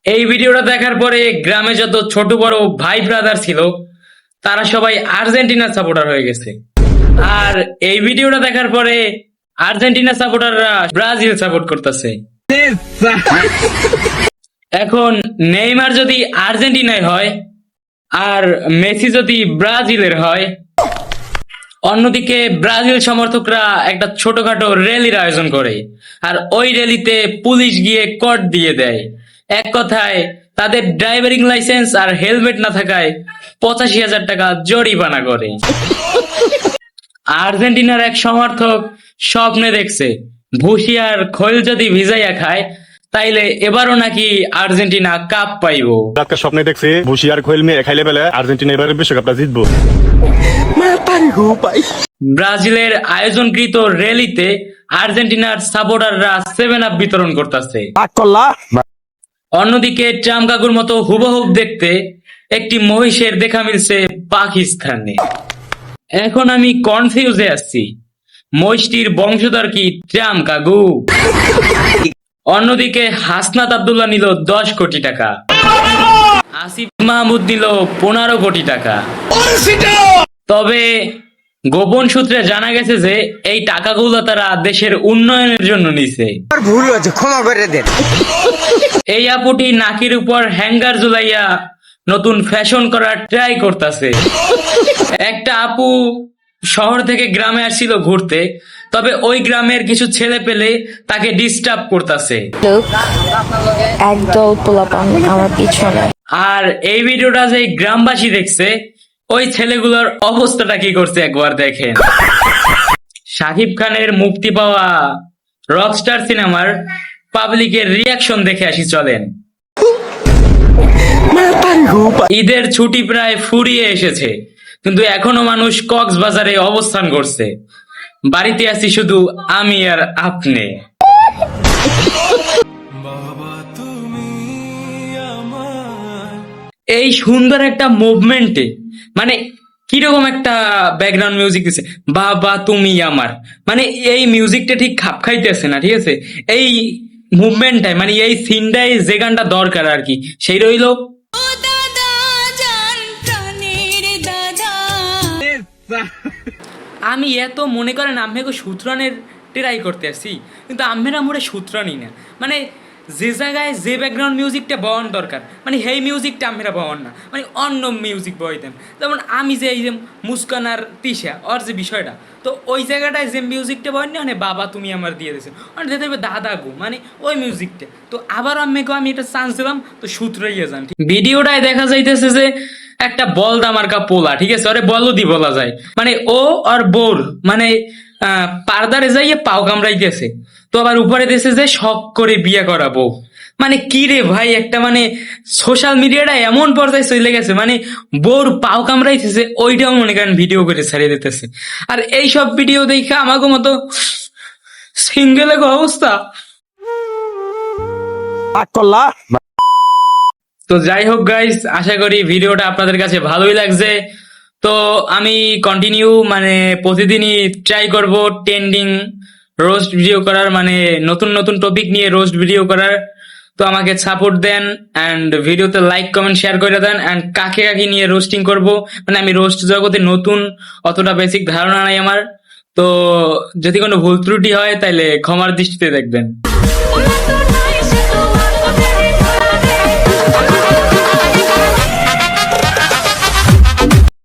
এই ভিডিওটা দেখার পরে গ্রামে যত ছোট বড় ভাই ব্রাদার ছিল তারা সবাই আর্জেন্টিনার সাপোর্টার হয়ে গেছে। আর এই ভিডিওটা দেখার পরে আর্জেন্টিনা সাপোর্টাররা ব্রাজিল সাপোর্ট করতেছে। এখন নেইমার যদি আর্জেন্টিনায় হয় আর মেসি যদি ব্রাজিলের হয়, অন্যদিকে ব্রাজিল সমর্থকরা একটা ছোটখাটো র্যালির আয়োজন করে, আর ওই র্যালিতে পুলিশ গিয়ে কট দিয়ে দেয়। এক কথায় তাদের ড্রাইভিং লাইসেন্স আর হেলমেট না থাকায় 85,000 টাকা জরিমানা করে। আর্জেন্টিনার এক সমর্থক স্বপ্নে দেখছে ভুসি আর খৈল যদি ভিজাইয়া খায় তাইলে এবারও নাকি আর্জেন্টিনা কাপ পাইবো। রাতকার স্বপ্নে দেখছে ভুসি আর খৈল মেয়ে খাইলে বেলা আর্জেন্টিনা এবারে বিশ্বকাপটা জিতবো। ব্রাজিলের আয়োজনকৃত র্যালিতে আর্জেন্টিনার সাপোর্টাররা 7 আপ বিতরণ করতেছে। অন্যদিকে ট্রাম্প কাকুর মতো হুবহুব দেখতে একটি মহিষের দেখা মিলছে পাকিস্তানে। এখন আমি কনফিউজে আছি, মহিষটির বংশধর কি ট্রাম্প কাকু? অন্যদিকে হাসনাত আব্দুল্লাহ নিল 10 কোটি টাকা, আসিফ মাহমুদ নিল 15 কোটি টাকা। তবে গোপন সূত্রে জানা গেছে যে এই টাকাগুলো তারা দেশের উন্নয়নের জন্য নিছে। ভুল হয়েছে, ক্ষমা করে দেন। এই আপুটি নাকির উপর হ্যাঙ্গার ঝুলাইয়া নতুন ফ্যাশন করার ট্রাই করতেছে। একটা আপু শহর থেকে গ্রামে আসছিল ঘুরতে, তবে ওই গ্রামের কিছু ছেলে পেলে তাকে ডিস্টার্ব করতেছে। একদল পোলাপান আমার পিছনে। আর এই ভিডিওটা যে গ্রামবাসী দেখছে, ওই ছেলেগুলোর অবস্থাটা কি করছে একবার দেখেন। শাকিব খানের মুক্তি পাওয়া রকস্টার সিনেমার পাবলিকের রিয়াকশন দেখে আসি চলেন। ঈদের ছুটি প্রায় ফুরিয়ে এসেছে, কিন্তু এখনো মানুষ কক্সবাজারে অবস্থান করছে। বাড়িতে আছি শুধু আমি আর আপনি। এই সুন্দর একটা মুভমেন্টে মানে কিরকম একটা ব্যাকগ্রাউন্ড মিউজিক দিছে, বাবা তুমি আমার, মানে এই মিউজিকটা ঠিক খাপ খাইতেছে না, ঠিক আছে? এই মুভমেন্টটাই মানে এই সিনটাই যে গানটা দরকার আর কি, সেই রইলো। আমি এত মনে করেন আম্মেকে সূত্রানের ট্রাই করতে আসছি, কিন্তু আম্মেরা মোড়ে সূত্রানি না, মানে যে জায়গায় যে ব্যাকগ্রাউন্ড মিউজিকটা বওয়ান দরকার মানে সেই মিউজিকটা আম্মেরা বওয়ান না, মানে অন্য মিউজিক বইতেন। যেমন আমি যে এই যে মুস্কান আর তিশা ওর যে বিষয়টা, তো ওই জায়গাটায় যে মিউজিকটা বয়েন না মানে বাবা তুমি আমার দিয়ে দিয়েছেন, মানে যেতে হবে দাদা গো, মানে ওই মিউজিকটা। তো আবার আম্মেকে আমি একটা চান্স দিলাম, তো সূত্রাইয়া যান। ভিডিওটায় দেখা যাইতেছে যে একটা বলদা মার্কা পোলা, ঠিক আছে, ওরে বলদি বলা যায়, মানে ও আর বোর মানে পারদারে যাইয়ে পাও কামড়াইতেছে, তো আবার উপরে দেশে যে শখ করে বিয়ে করাবো। মানে কি রে ভাই, একটা মানে সোশ্যাল মিডিয়াটা এমন পর্যায়ে চলে গেছে, মানে বোর পাও কামড়াইতেছে ওইটাও মনে করেন ভিডিও করে ছাড়িয়ে দিতেছে। আর এইসব ভিডিও দেখে আমাকে মতো সিঙ্গেল এক অবস্থা। তো যাই হোক গাইস, আশা করি ভিডিওটা আপনাদের কাছে ভালোই লাগছে। তো আমি কন্টিনিউ মানে প্রতিদিনই ট্রাই করব ট্রেন্ডিং রোস্ট ভিডিও করার, মানে নতুন নতুন টপিক নিয়ে রোস্ট ভিডিও করার। তো আমাকে সাপোর্ট দেন অ্যান্ড ভিডিওতে লাইক কমেন্ট শেয়ার করে দেন। অ্যান্ড কাকে কাকে নিয়ে রোস্টিং করব, মানে আমি রোস্ট জগতে নতুন, অতটা বেসিক ধারণা নাই আমার। তো যদি কোনো ভুল ত্রুটি হয় তাহলে ক্ষমার দৃষ্টিতে দেখবেন।